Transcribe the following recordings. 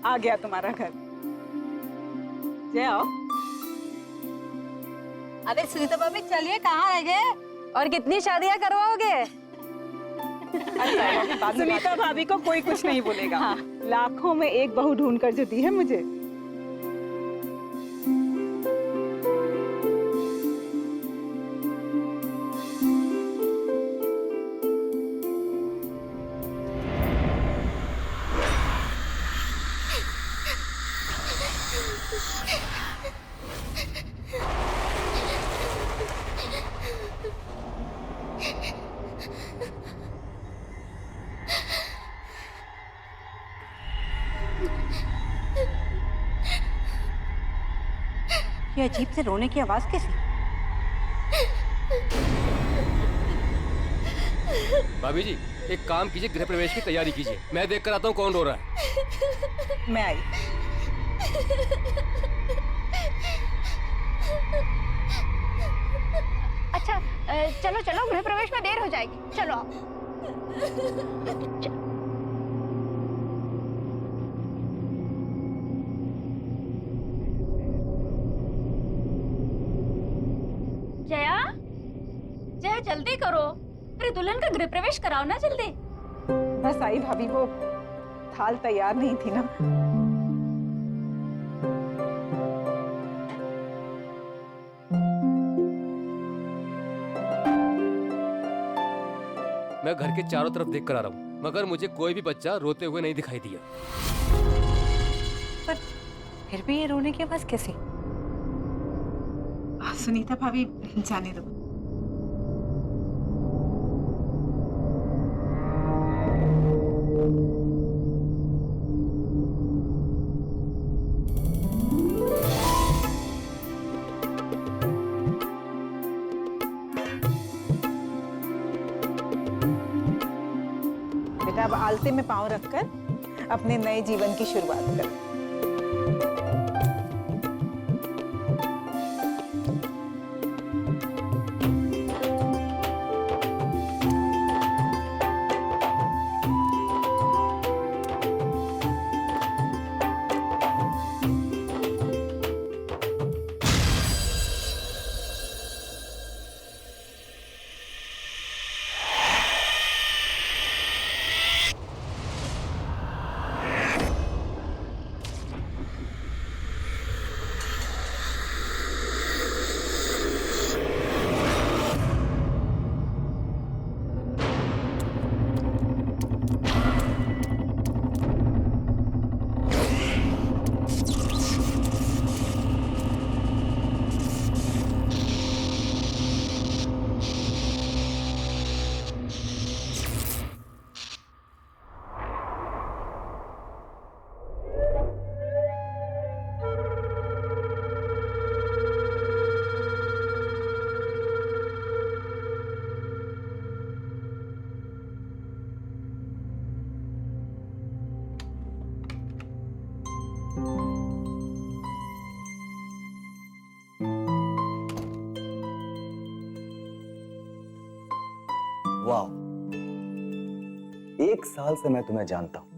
आ गया तुम्हारा घर। जय आओ। अरे सुनीता भाभी चलिए, कहाँ रह गए? और कितनी शादियां करवाओगे? सुनीता भाभी को कोई कुछ नहीं बोलेगा। हाँ। लाखों में एक बहू ढूंढ कर जो दी है मुझे। ये अजीब से रोने की आवाज कैसी? भाभी जी, एक काम कीजिए, गृह प्रवेश की तैयारी कीजिए। मैं देख कर आता हूँ कौन रो रहा है। मैं आई। अच्छा चलो चलो, गृह प्रवेश में देर हो जाएगी, चलो आप। जया, जया जल्दी करो, अरे दुल्हन का गृह प्रवेश कराओ ना जल्दी। बस आई भाभी, वो थाल तैयार नहीं थी ना। मैं घर के चारों तरफ देख कर आ रहा हूँ, मगर मुझे कोई भी बच्चा रोते हुए नहीं दिखाई दिया। पर फिर भी ये रोने की आवाज कैसी? सुनीता भाभी जाने दो। बेटा अब आलते में पांव रखकर अपने नए जीवन की शुरुआत कर। वाह, 1 साल से मैं तुम्हें जानता हूं,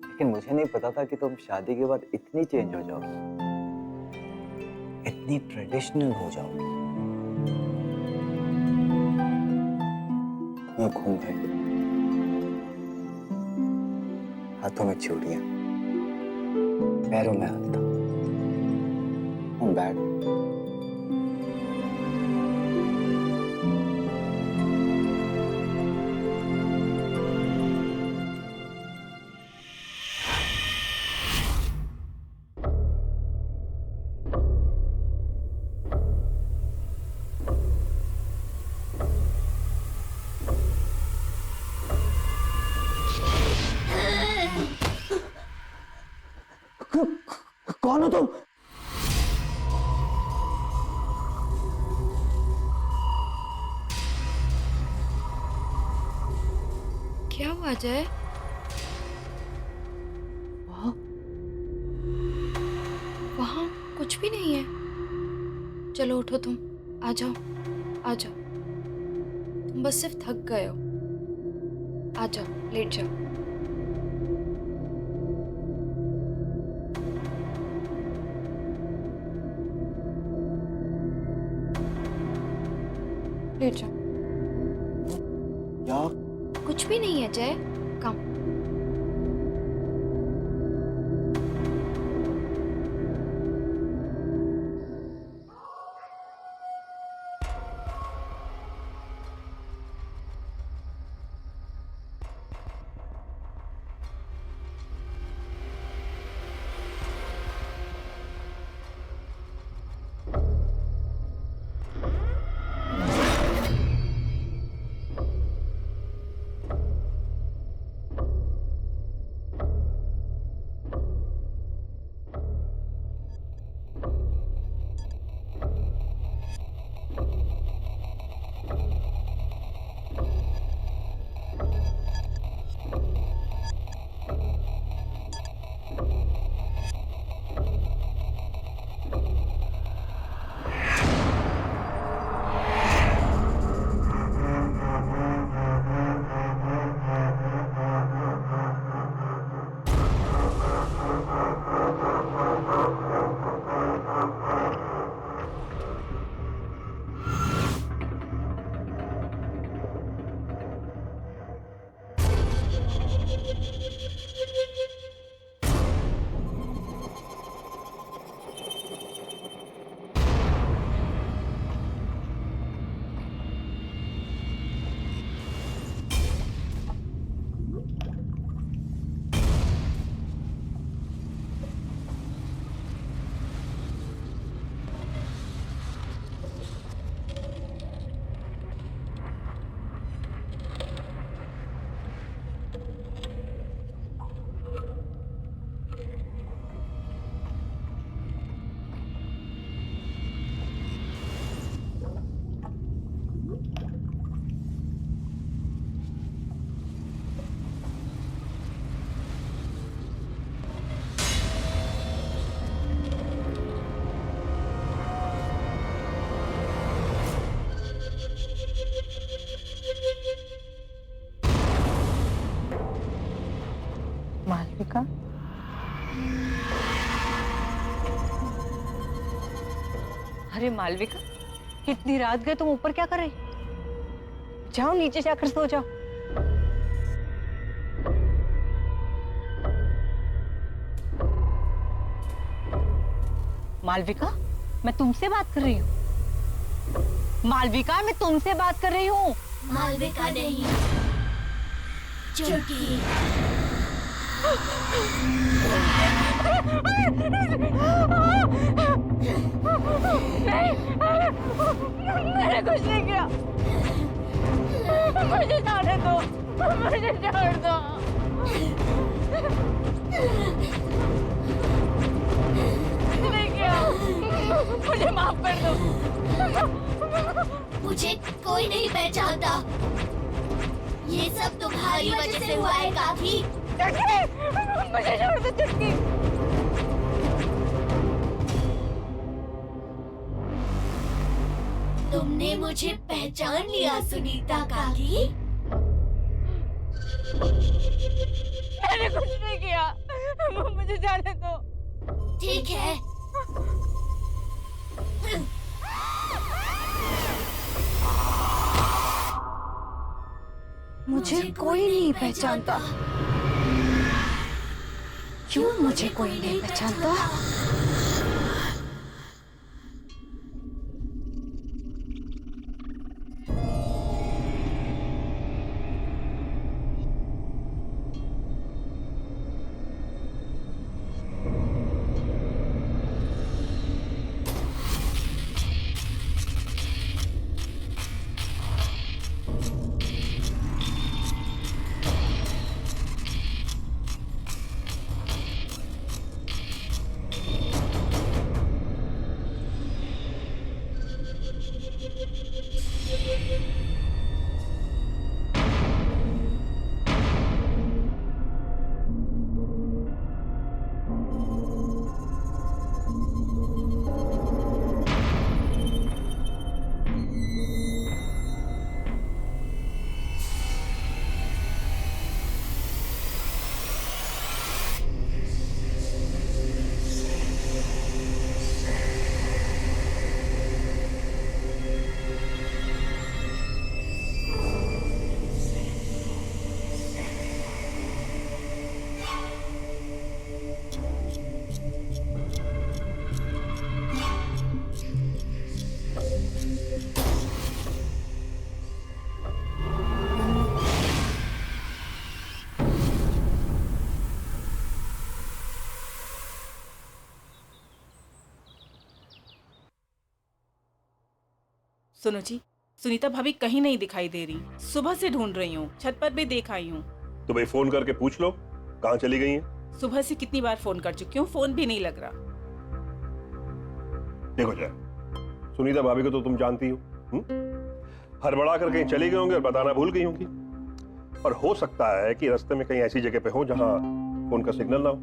लेकिन मुझे नहीं पता था कि तुम शादी के बाद इतनी चेंज हो जाओगी, इतनी ट्रेडिशनल हो जाओगी। यूं घूंघट, हाथों में चूड़ियां, पैरों में हल्ता, बैठ कौन हो तुम? क्या हुआ जय? वहाँ कुछ भी नहीं है। चलो उठो, तुम आ जाओ, आ जाओ। तुम बस सिर्फ थक गए हो। आ जाओ, लेट जाओ। ले जाओ। क्या? कुछ भी नहीं है जय, कम। मालविका, अरे मालविका, इतनी रात गए तुम ऊपर क्या कर रही? जाओ नीचे जाकर सो जाओ। मालविका, मैं तुमसे बात कर रही हूँ। मालविका, मैं तुमसे बात कर रही हूँ। मालविका नहीं, चुटकी। मैंने कुछ नहीं किया, मुझे जाने दो, मुझे छोड़ दो। नहीं किया, मुझे माफ कर दो। मुझे कोई नहीं पहचानता। ये सब तुम्हारी वजह से हुआ है काकी। मुझे छोड़ दो चुटकी। तुमने मुझे पहचान लिया सुनीता काकी। मैंने कुछ नहीं किया, मुझे जाने दो। ठीक है। मुझे कोई नहीं पहचानता। क्यों मुझे कोई नहीं पहचानता? सुनो जी, सुनीता भाभी कहीं नहीं दिखाई दे रही। सुबह से ढूंढ रही हूँ, छत पर भी देख आई हूँ। तो भाई फोन करके पूछ लो कहाँ चली गई हैं। सुबह से कितनी बार फोन कर चुकी हूँ, फोन भी नहीं लग रहा। देखो जय, सुनीता भाभी को तो तुम जानती हो, हड़बड़ा कर कहीं चली गई होंगी और बताना भूल गई होंगी। और हो सकता है कि रास्ते में कहीं ऐसी जगह पे हो जहां फोन का सिग्नल ना हो,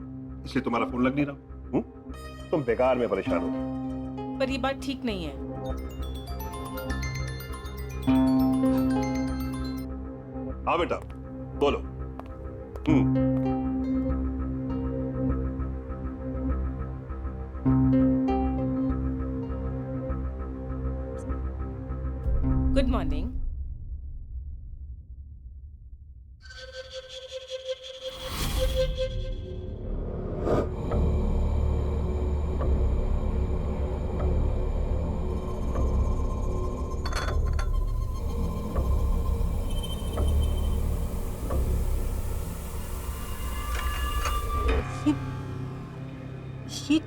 इसलिए तुम्हारा फोन लग नहीं रहा। तुम बेकार में परेशान हो। पर ये बात ठीक नहीं है। हाँ बेटा बोलो। Good morning. ये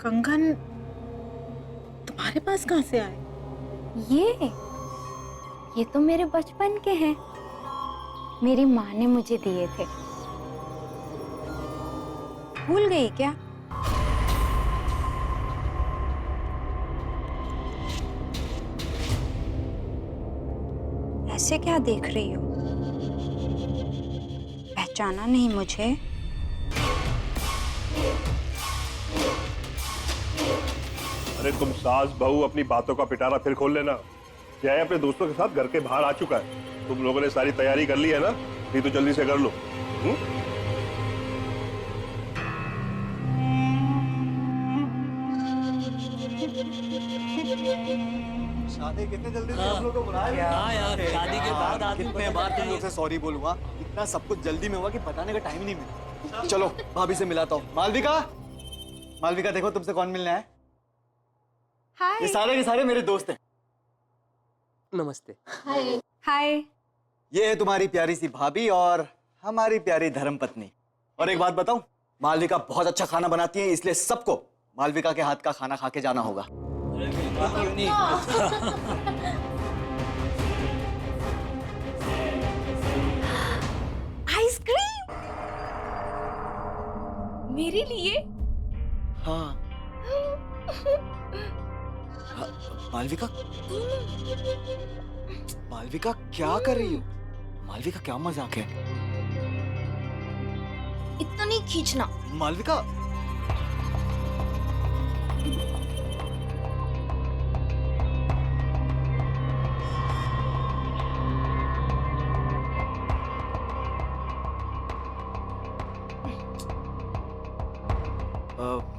कंगन तुम्हारे पास कहाँ से आए? ये तो मेरे बचपन के हैं। मेरी माँ ने मुझे दिए थे। भूल गई क्या? ऐसे क्या देख रही हो? पहचाना नहीं मुझे? अरे तुम सास बहू अपनी बातों का पिटारा फिर खोल लेना। जय अपने दोस्तों के साथ घर के बाहर आ चुका है। तुम लोगों ने सारी तैयारी कर ली है ना? नहीं तो जल्दी से कर लो। शादी कितने जल्दी से हम लोग को बुलाया? हाँ यार, शादी के बाद आदमी कितने बार तुम लोग से सॉरी बोलूंगा, इतना सब कुछ जल्दी में हुआ कि बताने का टाइम नहीं मिला। चलो भाभी से मिलाता हूँ। मालविका, मालविका देखो तुमसे कौन मिलने आया। हाय। ये सारे के सारे मेरे दोस्त हैं। नमस्ते। हाय। ये है तुम्हारी प्यारी सी भाभी और हमारी प्यारी धर्मपत्नी। और एक बात बताऊं, मालविका बहुत अच्छा खाना बनाती है, इसलिए सबको मालविका के हाथ का खाना खा के जाना होगा। क्यों नहीं? आइसक्रीम मेरे लिए? हाँ। मालविका, मालविका क्या कर रही हो? मालविका क्या मजाक है? इतना नहीं खींचना। मालविका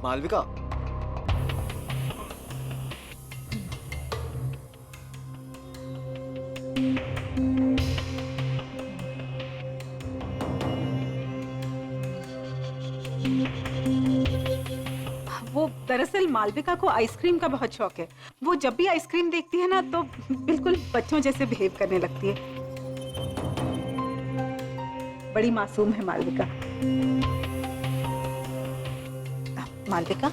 मालविका वो दरअसल मालविका को आइसक्रीम का बहुत शौक है। वो जब भी आइसक्रीम देखती है ना तो बिल्कुल बच्चों जैसे बिहेव करने लगती है। बड़ी मासूम है मालविका। मालविका,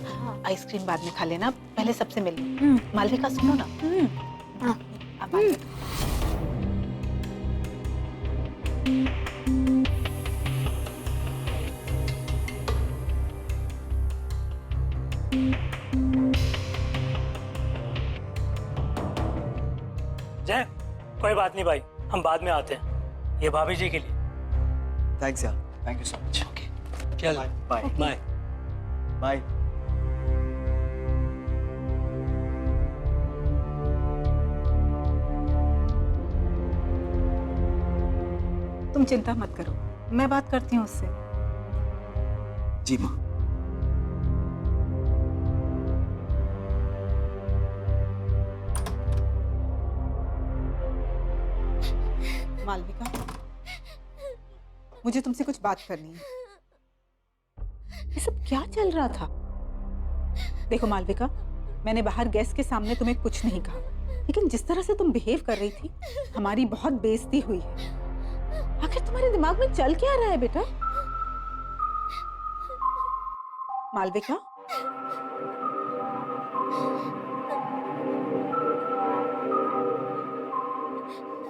आइसक्रीम बाद में खा लेना, पहले सबसे मिल लो। मालविका सुनो ना। अब मालविका। जय, कोई बात नहीं भाई, हम बाद में आते हैं। ये भाभी जी के लिए। थैंक्स यार, thank you so much. Okay, चल बाय बाय। बाय। तुम चिंता मत करो, मैं बात करती हूँ उससे। जी माँ। मालविका, मुझे तुमसे कुछ बात करनी है। ये सब क्या चल रहा था? देखो मालविका, मैंने बाहर गेस्ट के सामने तुम्हें कुछ नहीं कहा, लेकिन जिस तरह से तुम बिहेव कर रही थी, हमारी बहुत बेइज्जती हुई है। आखिर तुम्हारे दिमाग में चल क्या रहा है बेटा? मालविका,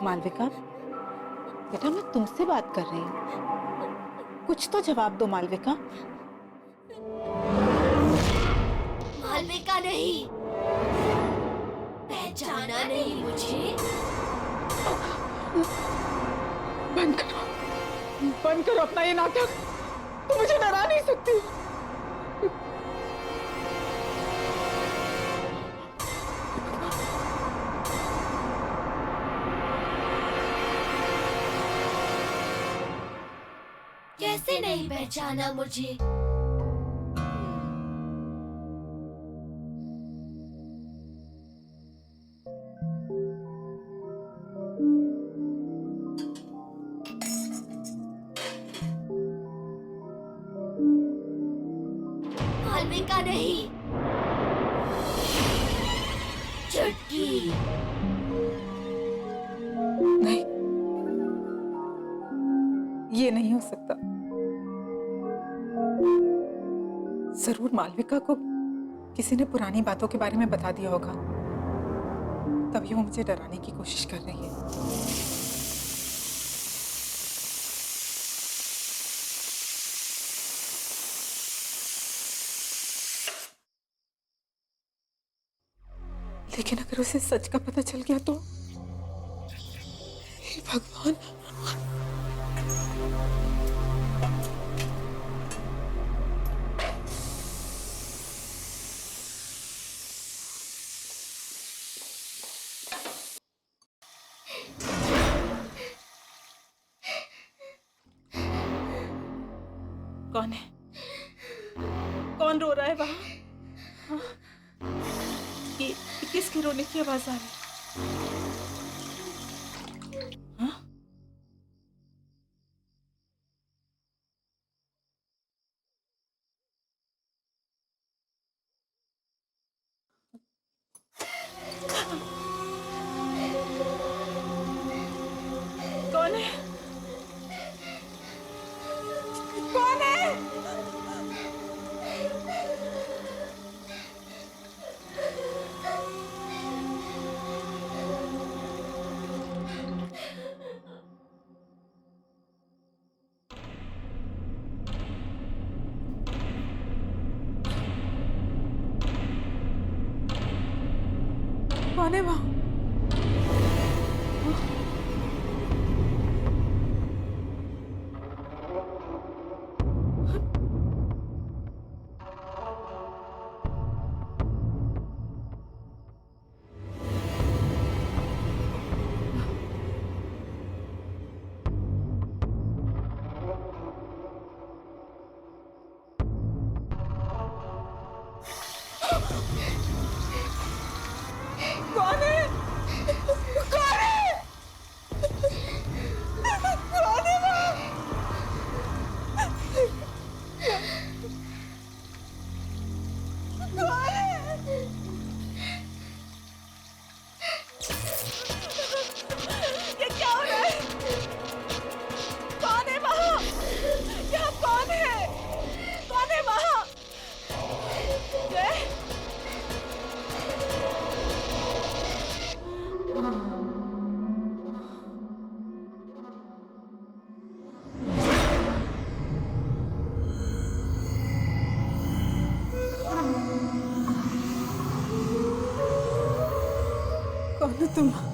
मालविका, बेटा मैं तुमसे बात कर रही हूँ, कुछ तो जवाब दो मालविका। मालविका नहीं, पहचाना नहीं मुझे? बंद करो अपना ये नाटक, तुम मुझे डरा नहीं सकती। कैसे नहीं पहचाना मुझे? मालविका नहीं, चुटकी। नहीं, ये नहीं हो सकता। जरूर मालविका को किसी ने पुरानी बातों के बारे में बता दिया होगा, तभी वो मुझे डराने की कोशिश कर रही है। लेकिन अगर उसे सच का पता चल गया तो? हे भगवान। कौन है? कौन रो रहा है वहां? हाँ? ये किसकी रोने की आवाज आ रही है? हाँ? कौन है? कौन है? कौन है वहां? कौन है? कौन है? कौन है वहां? कौन है? ये क्या हो रहा है? कौन है वहां? यहाँ कौन है? कौन है वहां? जय? कौन हो तुम?